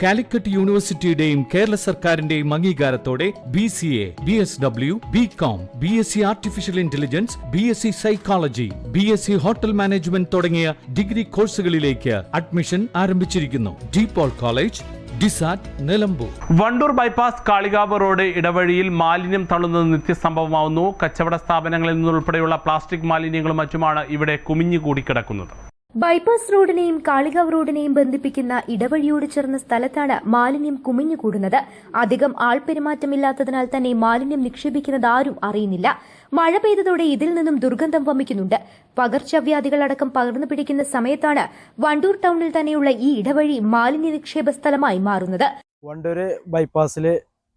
കാലിക്കറ്റ് യൂണിവേഴ്സിറ്റിയുടെയും കേരള സർക്കാരിന്റെയും അംഗീകാരത്തോടെ BCA, BSW, BCom, BSc artificial intelligence, BSc psychology, BSc hotel management തുടങ്ങിയ ഡിഗ്രി കോഴ്സുകളിലേക്ക് അഡ്മിഷൻ ആരംഭിച്ചിരിക്കുന്നു. DPOL കോളേജ്, ഡിസാറ്റ്, നിലമ്പൂർ. വണ്ടൂർ ബൈപ്പാസ് കാളികാവ് റോഡ് ഇടവഴിയിൽ മാലിന്യം തള്ളുന്നത് നിത്യസംഭവമാവുന്നു. കച്ചവട സ്ഥാപനങ്ങളിൽ നിന്നുൾപ്പെടെയുള്ള പ്ലാസ്റ്റിക് മാലിന്യങ്ങളും മറ്റുമാണ് ഇവിടെ കുമിഞ്ഞുകൂടി കിടക്കുന്നത്. ബൈപ്പാസ് റോഡിനെയും കാളികാവ് റോഡിനെയും ബന്ധിപ്പിക്കുന്ന ഇടവഴിയോട് ചേർന്ന സ്ഥലത്താണ് മാലിന്യം കുമിഞ്ഞുകൂടുന്നത്. അധികം ആൾപെരുമാറ്റമില്ലാത്തതിനാൽ തന്നെ മാലിന്യം നിക്ഷേപിക്കുന്നത് ആരും അറിയുന്നില്ല. മഴ പെയ്തതോടെ ഇതിൽ നിന്നും ദുർഗന്ധം വമിക്കുന്നുണ്ട്. പകർച്ചവ്യാധികളടക്കം പകർന്നു പിടിക്കുന്ന സമയത്താണ് വണ്ടൂർ ടൗണിൽ തന്നെയുള്ള ഈ ഇടവഴി മാലിന്യ നിക്ഷേപ സ്ഥലമായി മാറുന്നത്. വണ്ടൂർ ബൈപ്പാസിൽ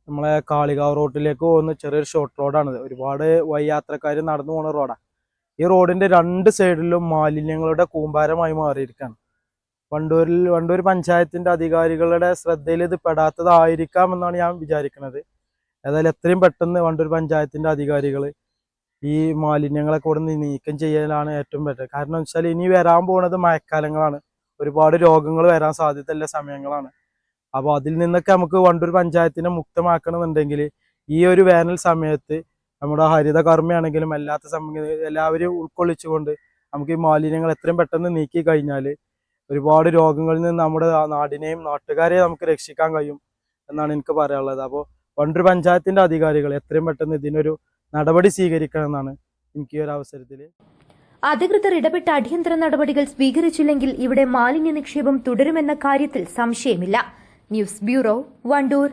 നമ്മളെ കാളികാവ് റോഡിലേക്ക് പോകുന്ന ചെറിയൊരു ഷോർട്ട് റോഡാണിത്. ഒരുപാട് യാത്രക്കാർ നടന്നു പോകുന്ന റോഡാണ്. ഈ റോഡിന്റെ രണ്ട് സൈഡിലും മാലിന്യങ്ങളുടെ കൂമ്പാരമായി മാറിയിരിക്കുകയാണ്. വണ്ടൂർ പഞ്ചായത്തിന്റെ അധികാരികളുടെ ശ്രദ്ധയിൽ ഇത് പെടാത്തതായിരിക്കാം എന്നാണ് ഞാൻ വിചാരിക്കുന്നത്. ഏതായാലും എത്രയും പെട്ടെന്ന് വണ്ടൂർ പഞ്ചായത്തിന്റെ അധികാരികൾ ഈ മാലിന്യങ്ങളൊക്കെ ഇവിടെ നിന്ന് നീക്കം ചെയ്യാനാണ് ഏറ്റവും ബെറ്റർ. കാരണം എന്ന് വെച്ചാൽ ഇനി വരാൻ പോകുന്നത് മഴക്കാലങ്ങളാണ്. ഒരുപാട് രോഗങ്ങൾ വരാൻ സാധ്യതയുള്ള സമയങ്ങളാണ്. അപ്പോൾ അതിൽ നിന്നൊക്കെ നമുക്ക് വണ്ടൂർ പഞ്ചായത്തിനെ മുക്തമാക്കണമെന്നുണ്ടെങ്കിൽ ഈ ഒരു വേനൽ സമയത്ത് നമ്മുടെ ഹരിതകർമ്മയാണെങ്കിലും അല്ലാത്ത സമയം എല്ലാവരും ഉൾക്കൊള്ളിച്ചുകൊണ്ട് നമുക്ക് ഈ മാലിന്യങ്ങൾ എത്രയും പെട്ടെന്ന് നീക്കി കഴിഞ്ഞാൽ ഒരുപാട് രോഗങ്ങളിൽ നിന്ന് നമ്മുടെ നാടിനെയും നാട്ടുകാരെയും നമുക്ക് രക്ഷിക്കാൻ കഴിയും എന്നാണ് എനിക്ക് പറയാനുള്ളത്. അപ്പോൾ വണ്ടൂർ പഞ്ചായത്തിന്റെ അധികാരികൾ എത്രയും പെട്ടെന്ന് ഇതിനൊരു നടപടി സ്വീകരിക്കണമെന്നാണ് എനിക്ക് ഈ ഒരു അവസരത്തിൽ. അധികൃതർ ഇടപെട്ട അടിയന്തര നടപടികൾ സ്വീകരിച്ചില്ലെങ്കിൽ ഇവിടെ മാലിന്യ നിക്ഷേപം തുടരുമെന്ന കാര്യത്തിൽ സംശയമില്ല. News bureau, Wandoor.